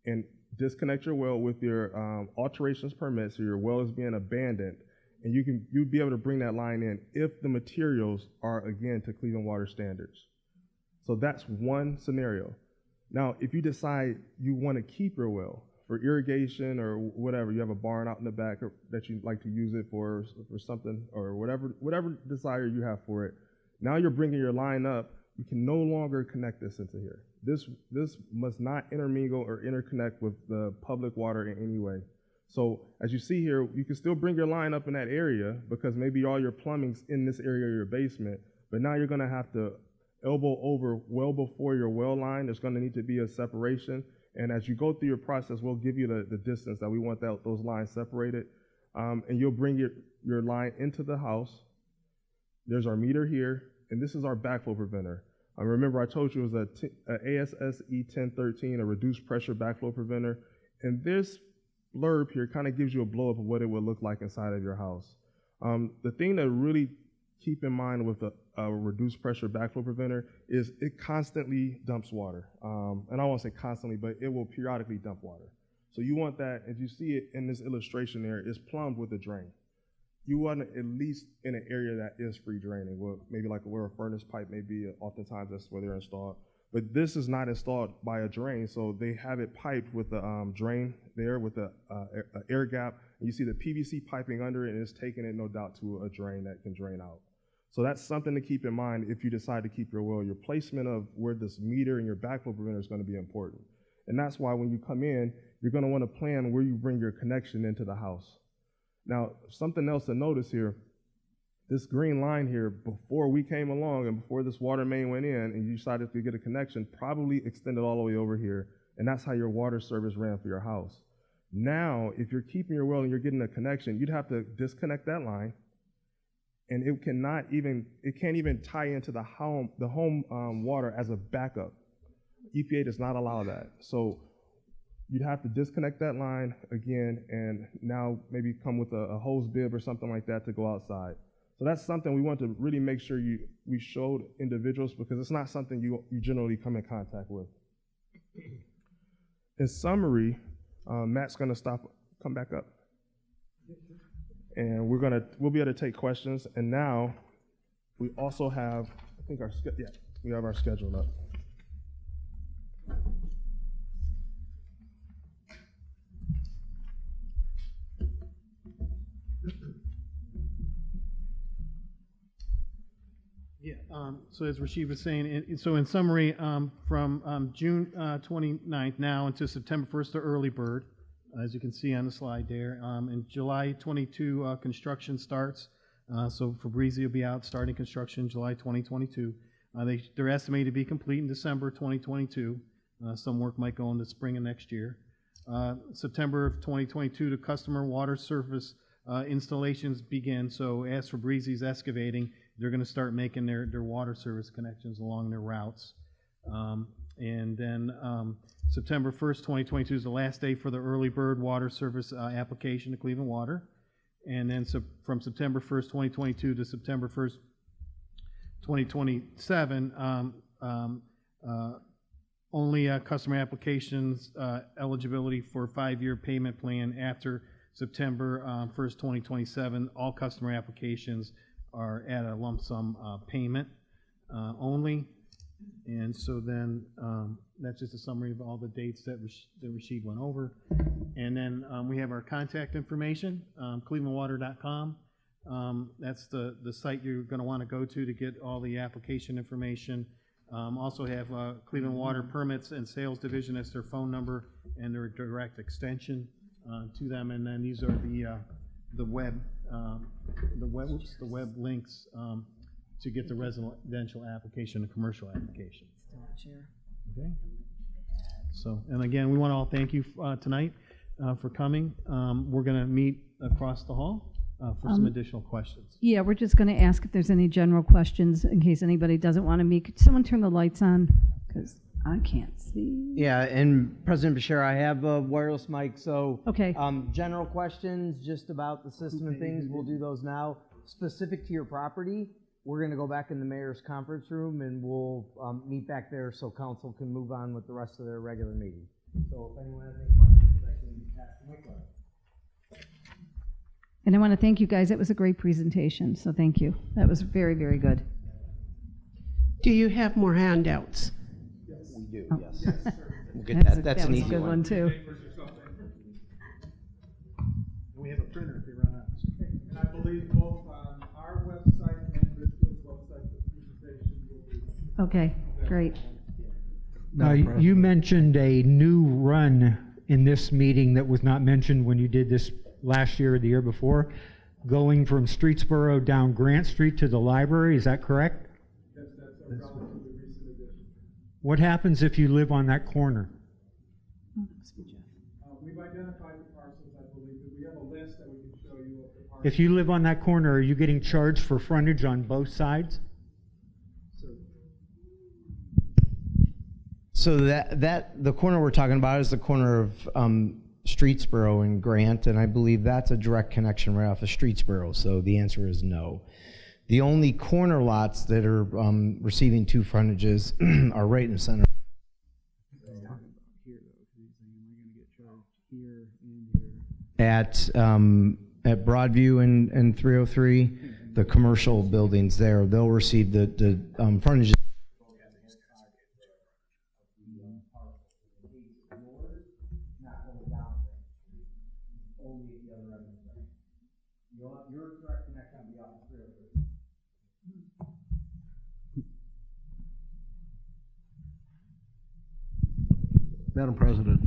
Speaker 5: and disconnect your well with your alterations permit, so your well is being abandoned, and you'd be able to bring that line in if the materials are, again, to Cleveland Water standards. So that's one scenario. Now, if you decide you want to keep your well for irrigation or whatever, you have a barn out in the back that you'd like to use it for something or whatever desire you have for it, now you're bringing your line up, you can no longer connect this into here. This must not intermingle or interconnect with the public water in any way. So as you see here, you can still bring your line up in that area because maybe all your plumbing's in this area of your basement, but now you're going to have to elbow over well before your well line. There's going to need to be a separation. And as you go through your process, we'll give you the distance that we want those lines separated. And you'll bring your line into the house. There's our meter here, and this is our backflow preventer. Remember I told you it was a ASSE 1013, a reduced pressure backflow preventer. And this blurb here kind of gives you a blow up of what it would look like inside of your house. The thing to really keep in mind with a reduced pressure backflow preventer is it constantly dumps water. And I won't say constantly, but it will periodically dump water. So you want that, as you see it in this illustration there, it's plumbed with a drain. You want it at least in an area that is free draining, well, maybe like where a furnace pipe may be. Oftentimes that's where they're installed. But this is not installed by a drain, so they have it piped with a drain there with a air gap. And you see the PVC piping under it, and it's taking it, no doubt, to a drain that can drain out. So that's something to keep in mind if you decide to keep your well. Your placement of where this meter and your backflow preventer is going to be important. And that's why when you come in, you're going to want to plan where you bring your connection into the house. Now, something else to notice here, this green line here, before we came along and before this water main went in and you decided to get a connection, probably extended all the way over here, and that's how your water service ran for your house. Now, if you're keeping your well and you're getting a connection, you'd have to disconnect that line, and it can't even tie into the home water as a backup. EPA does not allow that. So you'd have to disconnect that line again and now maybe come with a hose bib or something like that to go outside. So that's something we want to really make sure we showed individuals, because it's not something you generally come in contact with. In summary, Matt's going to come back up. And we'll be able to take questions. And now we also have, we have our schedule up.
Speaker 3: Yeah, so as Rashid was saying, so in summary, from June 29th now until September 1st, the early bird, as you can see on the slide there. In July 22, construction starts. So Fabrizi will be out starting construction July 2022. They're estimated to be complete in December 2022. Some work might go into spring of next year. September of 2022, the customer water surface installations begin. So as Fabrizi's excavating, they're going to start making their water service connections along their routes. And then September 1st, 2022 is the last day for the early bird water service application to Cleveland Water. And then from September 1st, 2022 to September 1st, 2027, only customer applications eligibility for 5-year payment plan after September 1st, 2027. All customer applications are at a lump sum payment only. And so then that's just a summary of all the dates that Rashid went over. And then we have our contact information, clevelandwater.com. That's the site you're going to want to go to get all the application information. Also have Cleveland Water Permits and Sales Division. That's their phone number and their direct extension to them. And then these are the web links to get the residential application and commercial application. Okay. So, and again, we want to all thank you tonight for coming. We're going to meet across the hall for some additional questions.
Speaker 2: Yeah, we're just going to ask if there's any general questions in case anybody doesn't want to meet. Could someone turn the lights on? Because I can't see.
Speaker 6: Yeah, and President Bashir, I have a wireless mic, so
Speaker 2: Okay.
Speaker 6: General questions just about the system and things, we'll do those now. Specific to your property, we're going to go back in the mayor's conference room and we'll meet back there so council can move on with the rest of their regular meeting. So if anyone has any questions, I can pass the mic on.
Speaker 2: And I want to thank you guys. It was a great presentation, so thank you. That was very, very good.
Speaker 7: Do you have more handouts?
Speaker 6: We do,
Speaker 2: Oh.
Speaker 6: yes. We'll get that. That's an
Speaker 2: was a
Speaker 6: easy
Speaker 2: good one too.
Speaker 3: We have a printer if you run out.
Speaker 1: And I believe both on our website and Richfield's website, the presentation will be.
Speaker 2: Okay, great.
Speaker 8: You mentioned a new run in this meeting that was not mentioned when you did this last year or the year before, going from Streetsboro down Grant Street to the library. Is that correct?
Speaker 1: Yes, that's a relatively recent addition.
Speaker 8: What happens if you live on that corner?
Speaker 1: We've identified the parcels, I believe. We have a list that we can show you of the parcels.
Speaker 8: If you live on that corner, are you getting charged for frontage on both sides?
Speaker 6: So the corner we're talking about is the corner of Streetsboro and Grant, and I believe that's a direct connection right off of Streetsboro, so the answer is no. The only corner lots that are receiving 2 frontages are right in the center. At Broadview and 303, the commercial buildings there, they'll receive the frontage. Your direct connect can be off 303.
Speaker 4: Madam President.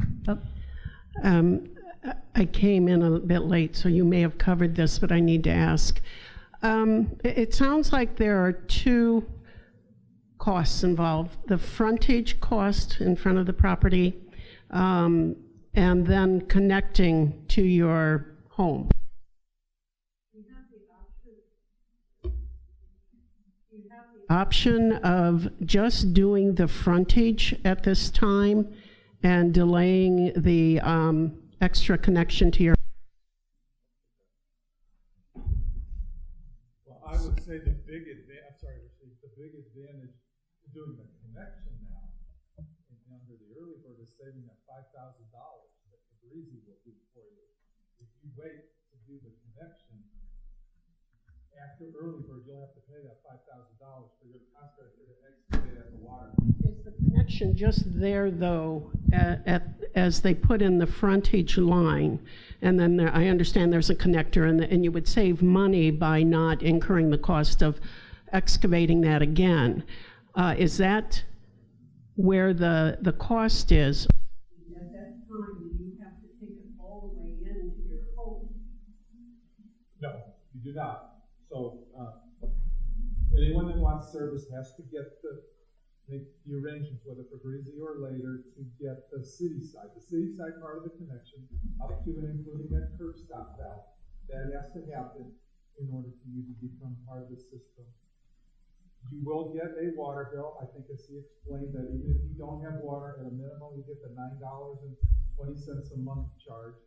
Speaker 7: I came in a bit late, so you may have covered this, but I need to ask. It sounds like there are two costs involved: the frontage cost in front of the property, and then connecting to your home. Option of just doing the frontage at this time and delaying the extra connection to your.
Speaker 1: Well, I would say the big advantage to doing the connection now, and under the early bird, is saving that $5,000 that the Breezy will do for you. If you wait to do the connection, after early bird, you'll have to pay that $5,000 for your contractor to excavate at the water.
Speaker 7: Is the connection just there, though, as they put in the frontage line? And then I understand there's a connector, and you would save money by not incurring the cost of excavating that again. Is that where the cost is? At that time, you have to take it all the way into your home.
Speaker 1: No, you do not. So anyone that wants service has to make the arrangements, whether for Breezy or later, to get the city side part of the connection up to and including that curb stop valve. That has to happen in order for you to become part of the system. You will get a water bill. I think as he explained that even if you don't have water, at a minimum you get the $9.20 a month charge.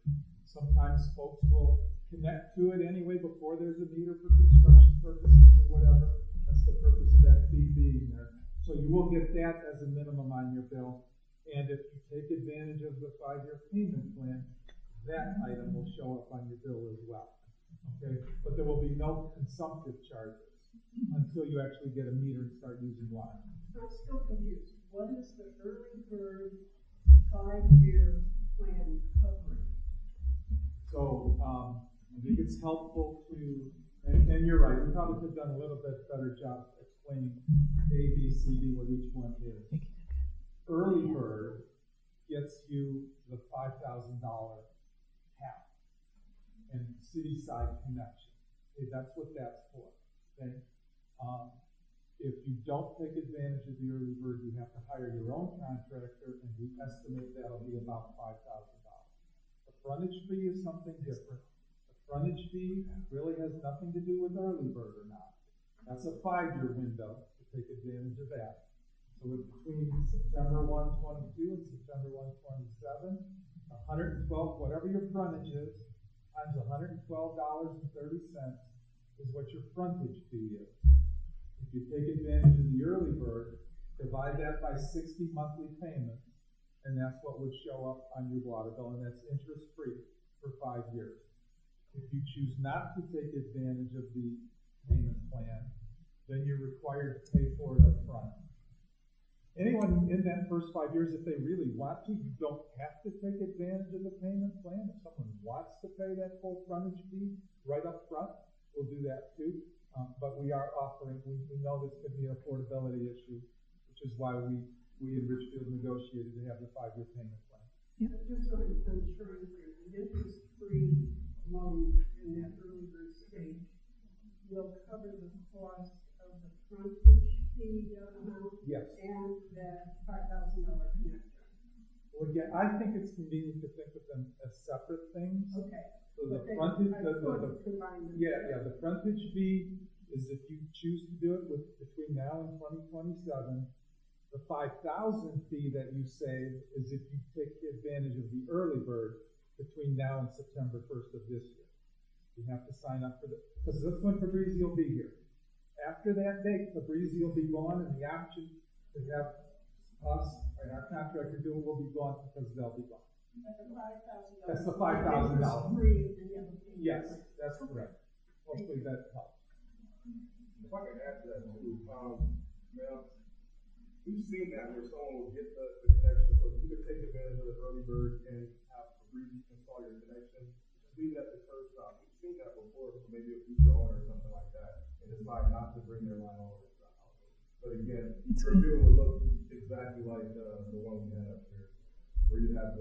Speaker 1: Sometimes folks will connect to it anyway before there's a meter for construction purposes or whatever. That's the purpose of that fee being there. So you will get that as a minimum on your bill. And if you take advantage of the 5-year payment plan, that item will show up on your bill as well. Okay? But there will be no consumptive charges until you actually get a meter and start using water.
Speaker 7: I'm still confused. What is the early bird 5-year plan covering?
Speaker 1: So I think it's helpful to, and you're right, we probably could have done a little bit better job explaining A, B, C, D, what each one is. Early bird gets you the $5,000 half and city side connection. Okay, that's what that's for. Okay. If you don't take advantage of the early bird, you have to hire your own contractor, and we estimate that'll be about $5,000. The frontage fee is something different. The frontage fee really has nothing to do with early bird or not. That's a 5-year window to take advantage of that. So between September 1, 22 and September 1, 27, 112, whatever your frontage is, times $112.30 is what your frontage fee is. If you take advantage of the early bird, divide that by 60 monthly payments, and that's what would show up on your water bill, and that's interest-free for 5 years. If you choose not to take advantage of the payment plan, then you're required to pay for it up front. Anyone in that first 5 years, if they really want to, you don't have to take advantage of the payment plan. If someone wants to pay that full frontage fee right up front, we'll do that too. But we are offering, we know this could be an affordability issue, which is why we in Richfield negotiated to have the 5-year payment plan.
Speaker 7: Yep. Just so I'm sure the interest-free loan in that early bird stage will cover the cost of the frontage fee amount.
Speaker 1: Yes.
Speaker 7: And that $5,000 connector.
Speaker 1: Well, again, I think it's convenient to think of them as separate things.
Speaker 7: Okay.
Speaker 1: So the frontage, the frontage fee is if you choose to do it between now and 2027. The $5,000 fee that you save is if you take advantage of the early bird between now and September 1st of this year. You have to sign up for because this one Febreze will be here. After that date, Febreze will be gone, and the option to have us and our contractor do it will be gone because they'll be gone. That's the $5,000. Yes, that's correct. Hopefully that helps.
Speaker 5: If I can add to that too, ma'am, we've seen that where someone will get the connection, so you could take advantage of the early bird and have a install your connection. Just leave it at the curb stop. We've seen that before for maybe a future owner or something like that, and decide not to bring their line all the way to the house. But again, your view would look exactly like the one we had up here, where you have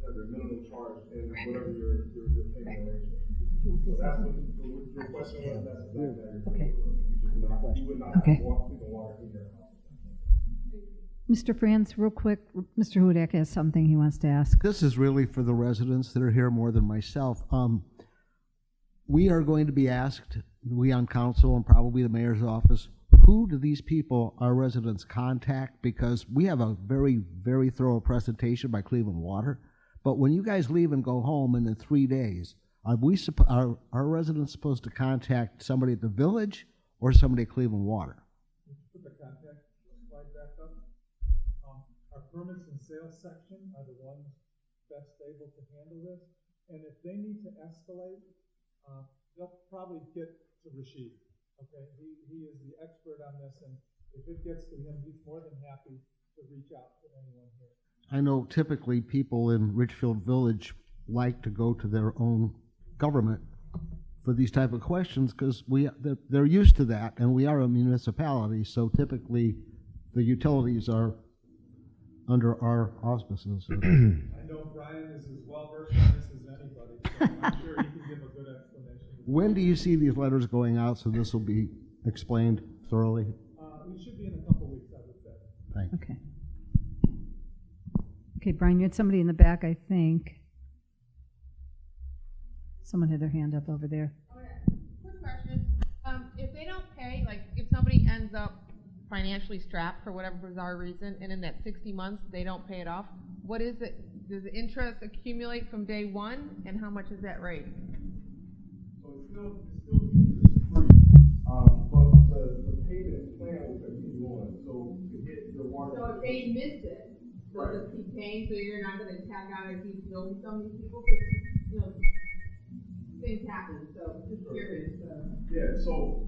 Speaker 5: the minimum charge and whatever your payment arrangement. So that's what your question was. That's exactly how you would not
Speaker 2: Okay.
Speaker 5: walk through the water in your house.
Speaker 2: Mr. Franz, real quick, Mr. Hudak has something he wants to ask.
Speaker 4: This is really for the residents that are here more than myself. We are going to be asked, we on council and probably the mayor's office, who do these people, our residents, contact? Because we have a very, very thorough presentation by Cleveland Water. But when you guys leave and go home and in 3 days, are our residents supposed to contact somebody at the village or somebody at Cleveland Water?
Speaker 1: Put the contact slide back up. Our permits and sales section are the ones best able to handle this. And if they need to escalate, they'll probably get to Rashid. Okay, he is the expert on this, and if it gets to him, he's more than happy to reach out to anyone here.
Speaker 4: I know typically people in Richfield Village like to go to their own government for these type of questions because they're used to that, and we are a municipality, so typically the utilities are under our auspices.
Speaker 1: I know Brian is as well versed on this as anybody, so I'm sure he can give a good explanation.
Speaker 4: When do you see these letters going out so this will be explained thoroughly?
Speaker 1: It should be in a couple weeks, I would say.
Speaker 4: Thank you.
Speaker 2: Okay. Okay, Brian, you had somebody in the back, I think. Someone had their hand up over there.
Speaker 9: Okay. Quick question. If they don't pay, like if somebody ends up financially strapped for whatever bizarre reason, and in that 60 months they don't pay it off, what is it? Does the interest accumulate from day one, and how much is that rate?
Speaker 5: So it's still interest free, but the payment plan will continue on. So to get your water.
Speaker 9: So if they miss it, they'll
Speaker 5: Right.
Speaker 9: just keep paying, so you're not going to tag out and keep billing some of these people, because, you know, things happen, so just curious.
Speaker 5: Yeah, so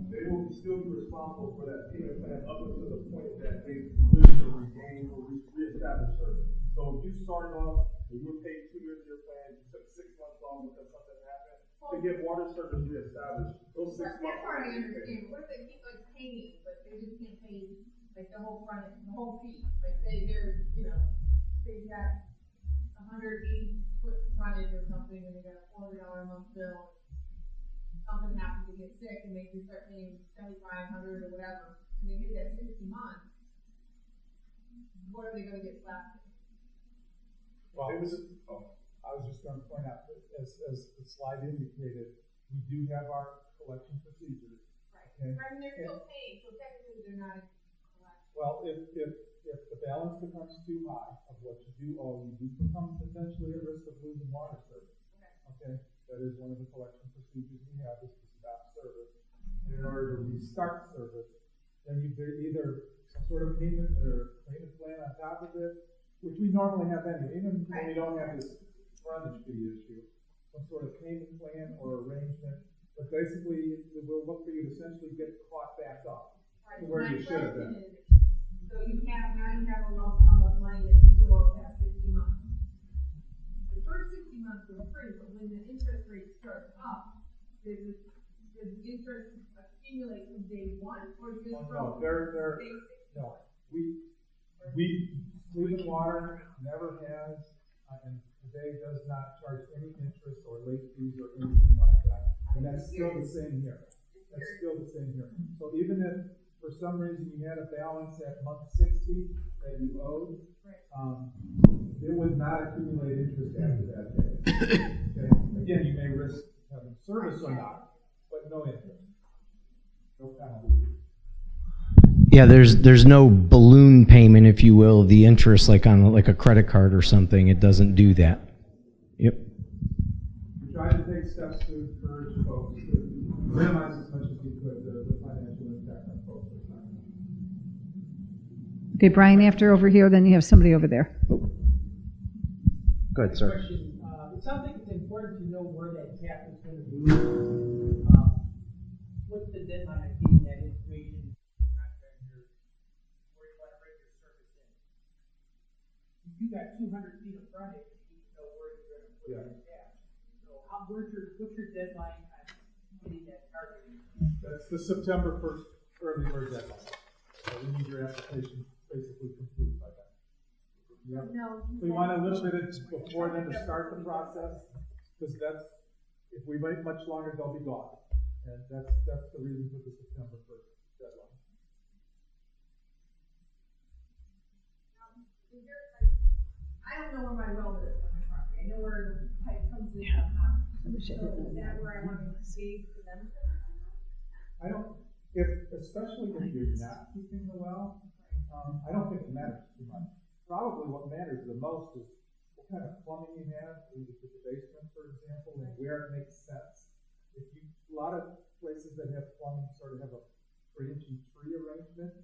Speaker 5: they will still be responsible for that payment plan up until the point that they wish to regain or reestablish service. So if you started off and you were paid 2 years of your plan, you took 6 months off because something happened, to get water service reestablished, those 6 months.
Speaker 9: That's part I understand, but what if they keep like paying, but they just can't pay like the whole front, the whole fee? Like say they're, you know, they've got 180-foot frontage or something, and they got a $400 a month bill. Something happens to get sick, and they can start paying $7,500 or whatever, and they get that 60 months. What are they going to get slapped with?
Speaker 1: Well, I was just going to point out, as the slide indicated, we do have our collection procedures.
Speaker 9: Right.
Speaker 1: Okay.
Speaker 9: I mean, they're still paying, so technically they're not a collection.
Speaker 1: Well, if the balance becomes too high of what you do owe, you do become potentially at risk of losing water service. Okay, that is one of the collection procedures we have, is to stop service. And in order to restart service, then you do either some sort of payment or payment plan on top of it, which we normally have anyway, even when we don't have this frontage fee issue, some sort of payment plan or arrangement. But basically, we'll look for you to essentially get caught back up to where you should have been.
Speaker 9: So you have, now you have a lump sum of money that you still owe past 60 months. The first 60 months were free, but when the interest rate starts up, does the interest accumulate from day one, or just
Speaker 1: No,
Speaker 9: from
Speaker 1: they're
Speaker 9: day 60?
Speaker 1: no. Cleveland Water never has, and today does not charge any interest or late fees or anything like that. And that's still the same here. That's still the same here. So even if for some reason you had a balance at month 60 that you owed, it would not accumulate interest after that day. Okay? Again, you may risk having service or not, but no interest. No penalty.
Speaker 10: Yeah, there's no balloon payment, if you will, of the interest like on like a credit card or something. It doesn't do that. Yep.
Speaker 1: We tried to take steps to encourage folks to minimize as much as we could the financial impact on folks.
Speaker 2: Okay, Brian, after over here, then you have somebody over there.
Speaker 10: Go ahead, sir.
Speaker 11: Question. It sounds like it's important to know where that tap is going to be. What's the deadline on getting that information to the contractor where you want to bring your service in? If you got 200 feet of frontage, you need to know where you're going to put that tap. So what's your deadline on getting that targeted?
Speaker 1: That's the September 1st early bird deadline. So we need your application basically complete by then. Yep.
Speaker 9: No.
Speaker 1: We want a little bit before then to start the process, because if we wait much longer, they'll be gone. And that's the reason for the September 1st deadline.
Speaker 9: I don't know where my well is on my property. I know where the pipe comes in and out. So is that where I want to save for them?
Speaker 1: Especially if you're not keeping the well, I don't think it matters too much. Probably what matters the most is what kind of plumbing you have, either to the basement, for example, and where it makes sense. A lot of places that have plumbing sort of have a branching tree arrangement,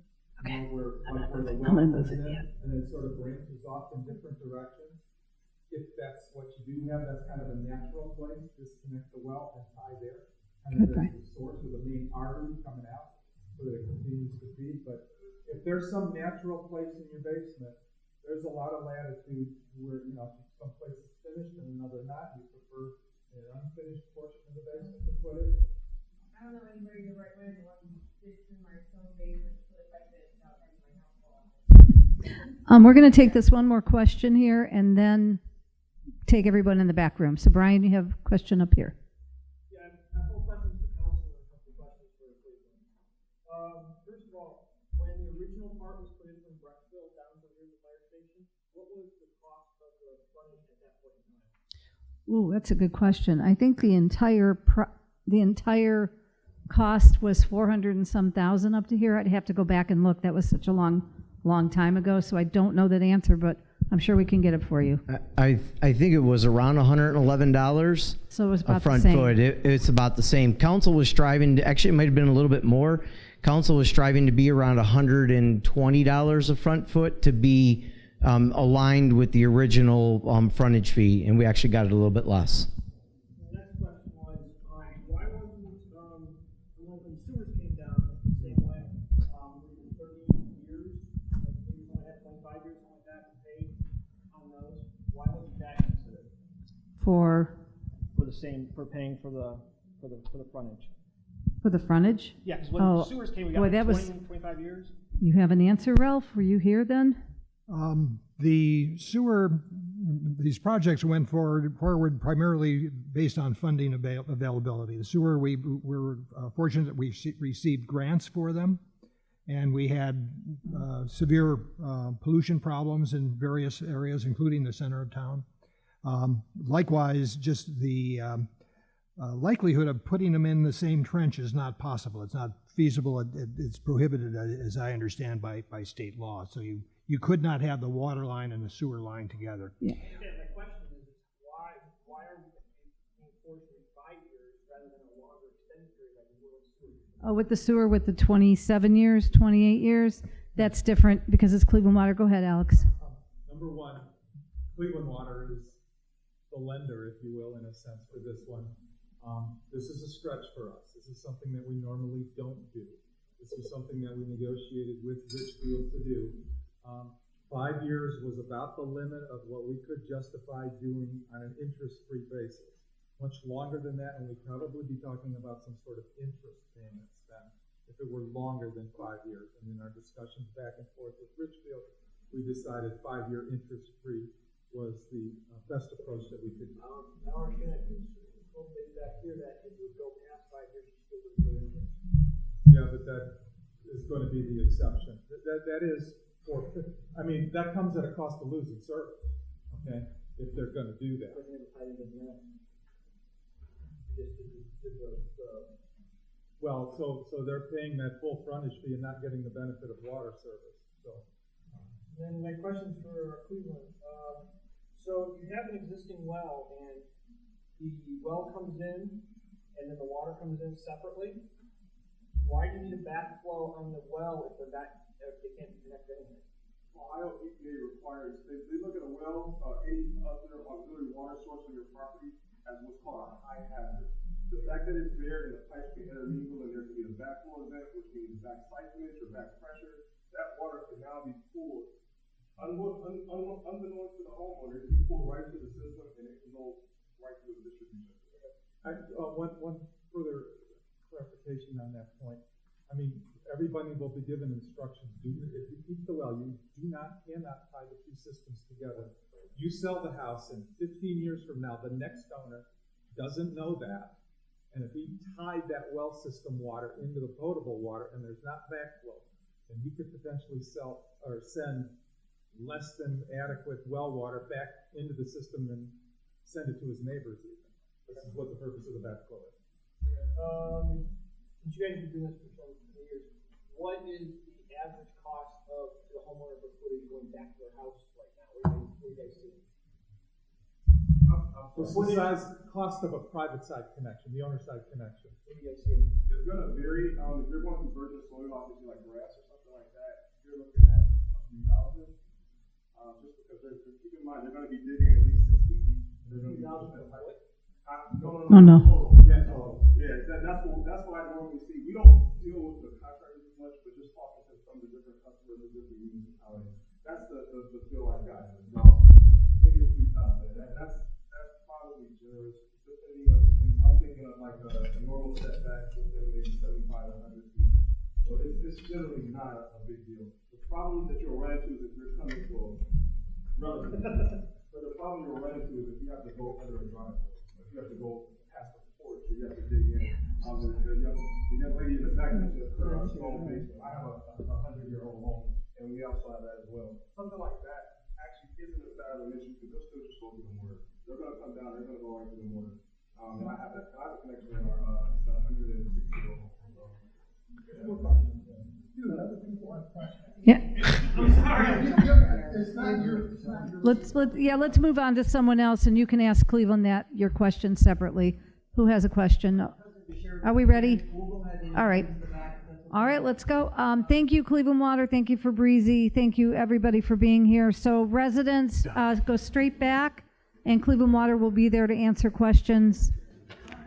Speaker 1: where the well comes in, and then sort of branches off in different directions. If that's what you do have, that's kind of a natural place. Disconnect the well and tie there, kind of as the source of the main artery coming out, so that it continues to feed. But if there's some natural place in your basement, there's a lot of latitude where, some place is finished and another not. You prefer an unfinished portion of the basement to put it.
Speaker 9: I don't know anybody the right way to let me fix in my stone basement so if I did without having my house fall.
Speaker 2: We're going to take this one more question here and then take everyone in the back room. So Brian, you have a question up here.
Speaker 11: Yeah, I have a couple questions for council and a couple questions for Cleveland. First of all, when the original part was put in from Richfield down to here, the fire station, what was the cost of the frontage at that point in time?
Speaker 2: Ooh, that's a good question. I think the entire cost was 400 and some thousand up to here. I'd have to go back and look. That was such a long time ago, so I don't know that answer, but I'm sure we can get it for you.
Speaker 10: I think it was around $111.
Speaker 2: So it was
Speaker 10: A
Speaker 2: about the
Speaker 10: front
Speaker 2: same.
Speaker 10: foot. It's about the same. Council was striving to, actually it might have been a little bit more. Council was striving to be around $120 a front foot to be aligned with the original frontage fee, and we actually got it a little bit less.
Speaker 11: The next question was, why wasn't, when sewers came down the same way, 30 years, like maybe only had 25 years, something like that, to pay on those? Why wasn't that considered?
Speaker 2: For
Speaker 11: Paying for the frontage?
Speaker 2: For the frontage?
Speaker 11: Yeah, because when sewers came, we got
Speaker 2: boy,
Speaker 11: like
Speaker 2: that
Speaker 11: 25 years.
Speaker 2: You have an answer, Ralph? Were you here then?
Speaker 12: The sewer, these projects went forward primarily based on funding availability. The sewer, we were fortunate that we received grants for them, and we had severe pollution problems in various areas, including the center of town. Likewise, just the likelihood of putting them in the same trench is not possible. It's not feasible. It's prohibited, as I understand, by state law. So you could not have the water line and the sewer line together.
Speaker 2: Yeah.
Speaker 11: Again, my question is why are we being forced to 5 years rather than a longer extended period like we were with sewer?
Speaker 2: Oh, with the sewer, with the 27 years, 28 years, that's different because it's Cleveland Water. Go ahead, Alex.
Speaker 1: Number one, Cleveland Water is the lender, if you will, in a sense, for this one. This is a stretch for us. This is something that we normally don't do. This is something that we negotiated with Richfield to do. 5 years was about the limit of what we could justify doing on an interest-free basis. Much longer than that, and we'd probably be talking about some sort of interest payments then, if it were longer than 5 years. And in our discussions back and forth with Richfield, we decided 5-year interest-free was the best approach that we could do.
Speaker 11: Now we're going to back here that it would go past 5 years, you still would go in.
Speaker 1: Yeah, but that is going to be the exception. That is for, I mean, that comes at a cost of losing service, okay, if they're going to do that. Well, so they're paying that full frontage fee and not getting the benefit of water service, so.
Speaker 11: Then my question for Cleveland. So you have an existing well, and the well comes in, and then the water comes in separately. Why do you need a backflow on the well if they can't connect anything?
Speaker 5: Ohio EPA requires, they look at a well, any other auxiliary water source on your property as what's called a high hazard. The fact that it's there and the pipes can intermingle and there can be a backflow event, which means back siphonage or back pressure, that water can now be pulled, unbeknownst to the homeowner, it can be pulled right to the system and it can go right to the distribution.
Speaker 1: One further clarification on that point. I mean, everybody will be given instructions. If you keep the well, you cannot tie the two systems together. You sell the house, and 15 years from now, the next owner doesn't know that. And if he tied that well system water into the potable water and there's not backflow, then he could potentially sell or send less than adequate well water back into the system and send it to his neighbors even. This is what the purpose of the backflow is.
Speaker 11: Since you guys have been doing this for so many years, what is the average cost of the homeowner for footage going back to their house right now? What are you guys seeing?
Speaker 1: What's the size, cost of a private side connection, the owner side connection?
Speaker 11: What are you guys seeing?
Speaker 5: It's going to vary. If you're going to virgin soil, obviously like grass or something like that, you're looking at $3,000. Just because keep in mind, they're going to be digging at least 6 feet deep. They're going to be
Speaker 2: No.
Speaker 5: Yeah, that's what I normally see. We don't deal with the contractors as much, but just talking to some of the different customers and different municipalities, that's the feel I got. No, maybe it's 2,000. That's probably generous. Depending on, I'm thinking of like a normal setback within maybe 75 to 100 feet. So it's generally not a big deal. The problem that you'll run into is if you're coming from relative. But the problem you'll run into is if you have to go under a driveway, if you have to go past the porch, or you have to dig in. The young lady in the back mentioned her home basement. I have a 100-year-old home, and we also have that as well. Something like that actually isn't as bad of an issue because they're still just going to the mortar. They're going to come down, they're going to go right to the mortar. And I have a connection in our 160-year-old home.
Speaker 2: Yeah.
Speaker 12: I'm sorry. It's not your.
Speaker 2: Let's move on to someone else, and you can ask Cleveland your question separately. Who has a question? Are we ready? All right. All right, let's go. Thank you, Cleveland Water. Thank you for Breezy. Thank you, everybody, for being here. So residents, go straight back, and Cleveland Water will be there to answer questions.